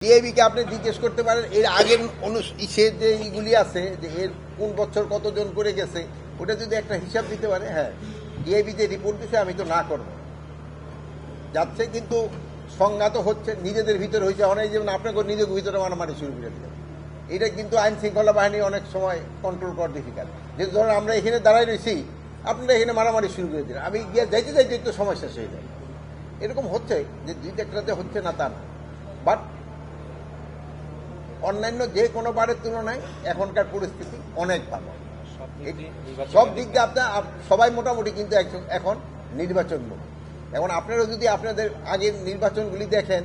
ডিআইবিকে আপনি জিজ্ঞেস করতে পারেন এর আগের যে এইগুলি আছে যে এর কোন বছর কতজন করে গেছে ওটা যদি একটা হিসাব দিতে পারে। হ্যাঁ, ডিআইবি যে রিপোর্ট দিচ্ছে আমি তো না করব যাচ্ছে, কিন্তু সংঘাত হচ্ছে নিজেদের ভিতরে হয়েছে অনেক, যেমন আপনাকে নিজের ভিতরে মারামারি শুরু করে দিলেন। এটা কিন্তু আইন শৃঙ্খলা বাহিনী অনেক সময় কন্ট্রোল করা ডিফিকাল্ট। যেহেতু ধরুন আমরা এখানে দাঁড়াই রয়েছি, আপনারা এখানে মারামারি শুরু করে দিলেন, আমি গিয়ে যাইতে যাইতে একটু সমস্যা হয়ে যায়। এরকম হচ্ছে যে দুইটা একটাতে হচ্ছে না তা না, বাট অন্যান্য যে কোনো বারের তুলনায় এখনকার পরিস্থিতি অনেক ভালো। সব দিক দিয়ে আপনার সবাই মোটামুটি কিন্তু এখন নির্বাচনমুখী। এখন আপনারা যদি আপনাদের আগের নির্বাচনগুলি দেখেন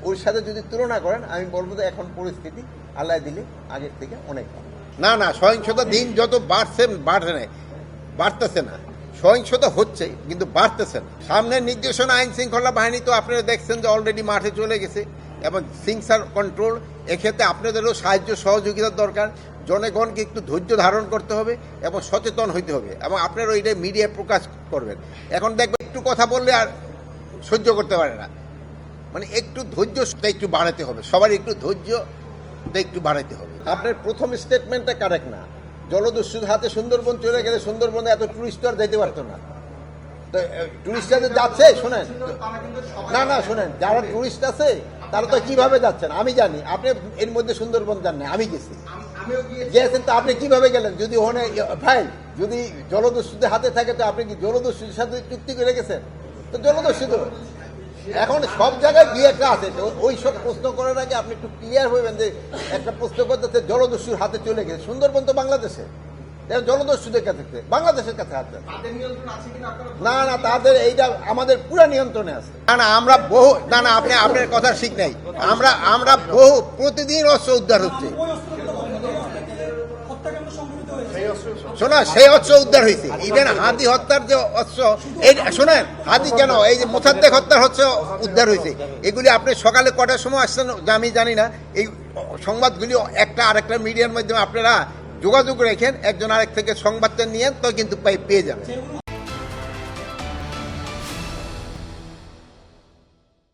ওর সাথে যদি তুলনা করেন, আমি বলবো যে এখন পরিস্থিতি আল্লাহ দিলে আগের থেকে অনেক ভালো। না না, সহিংসতা দিন যত বাড়তেছে না, সহিংসতা হচ্ছে কিন্তু বাড়তেছে না। সামনের নির্দেশনা আইন শৃঙ্খলা বাহিনী তো আপনারা দেখছেন যে অলরেডি মাঠে চলে গেছে এবং থিংস আর কন্ট্রোল। এক্ষেত্রে আপনাদেরও সাহায্য সহযোগিতার দরকার। জনগণকে একটু ধৈর্য ধারণ করতে হবে এবং সচেতন হইতে হবে, এবং আপনারা ওইটা মিডিয়ায় প্রকাশ করবেন। এখন দেখবেন একটু কথা বললে আর সহ্য করতে পারে না, মানে একটু ধৈর্যটা একটু বাড়াতে হবে, সবার একটু ধৈর্যটা একটু বাড়াতে হবে। আপনার প্রথম স্টেটমেন্টটা কারেক্ট না। জলদস্যুর হাতে সুন্দরবন চলে গেলে সুন্দরবনে এত টুরিস্ট আর যাইতে পারতো না। তো টুরিস্টরা যাচ্ছে, শোনেন না শোনেন, যারা টুরিস্ট আছে তারা তো কিভাবে যাচ্ছেন আমি জানি। আপনি এর মধ্যে সুন্দরবন যান না, আমি গেছি, গিয়েছেন, তো আপনি কিভাবে গেলেন? যদি ওখানে ভাই যদি জলদস্যুদের হাতে থাকে তো আপনি কি জলদস্যুদের সাথে চুক্তি করে গেছেন? তো জলদস্যু তো এখন সব জায়গায় গিয়ে একটা আছে। ওই সব প্রশ্ন করার আগে আপনি একটু ক্লিয়ার হইবেন যে একটা প্রশ্ন করতেছে জলদস্যুর হাতে চলে গেছে, সুন্দরবন তো বাংলাদেশে, জলদস্যুদের কাছে বাংলাদেশের কাছে আছে না। না, তাদের এইটা আমাদের পুরো নিয়ন্ত্রণে আছে। না আমরা বহু আপনি আপনার কথা ঠিক নাই। আমরা বহু প্রতিদিন অস্ত্র উদ্ধার হচ্ছে, শোনা সেই অস্ত্র উদ্ধার হয়েছে। ইভেন হাদি হত্যার যে অস্ত্র, এই শোনেন, হাদি কেন এই যে মোসাদ্দেক হত্যার হচ্ছে উদ্ধার হয়েছে। এগুলি আপনি সকালে কটার সময় আসছেন আমি জানি না। এই সংবাদগুলি একটা আরেকটা মিডিয়ার মাধ্যমে আপনারা যোগাযোগ রেখেন, একজন আরেক থেকে সংবাদটা নিয়ে তো কিন্তু পেয়ে যাবেন।